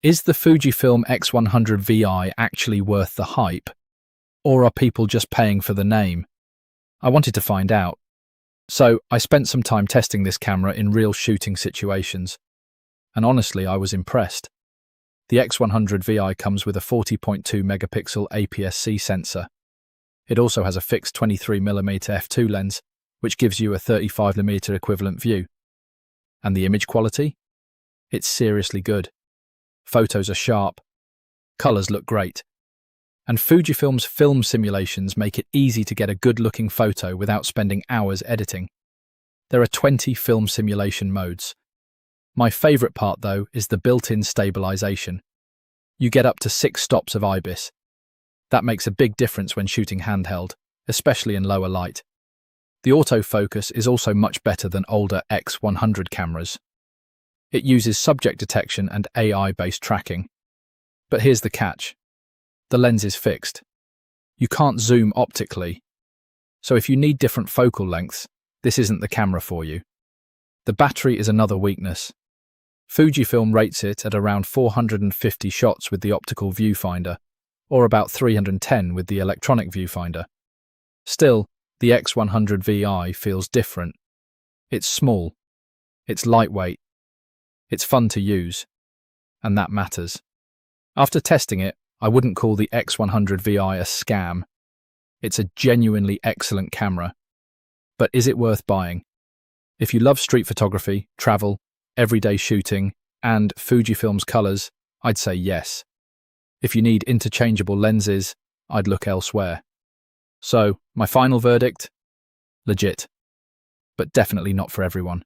Is the Fujifilm X100VI actually worth the hype? Or are people just paying for the name? I wanted to find out. So I spent some time testing this camera in real shooting situations. And honestly, I was impressed. The X100VI comes with a 40.2 megapixel APS-C sensor. It also has a fixed 23mm f2 lens, which gives you a 35mm equivalent view. And the image quality? It's seriously good. Photos are sharp. Colors look great. And Fujifilm's film simulations make it easy to get a good-looking photo without spending hours editing. There are 20 film simulation modes. My favorite part, though, is the built-in stabilization. You get up to 6 stops of IBIS. That makes a big difference when shooting handheld, especially in lower light. The autofocus is also much better than older X100 cameras. It uses subject detection and AI-based tracking. But here's the catch. The lens is fixed. You can't zoom optically. So if you need different focal lengths, this isn't the camera for you. The battery is another weakness. Fujifilm rates it at around 450 shots with the optical viewfinder, or about 310 with the electronic viewfinder. Still, the X100VI feels different. It's small. It's lightweight. It's fun to use. And that matters. After testing it, I wouldn't call the X100VI a scam. It's a genuinely excellent camera. But is it worth buying? If you love street photography, travel, everyday shooting, and Fujifilm's colors, I'd say yes. If you need interchangeable lenses, I'd look elsewhere. So, my final verdict? Legit. But definitely not for everyone.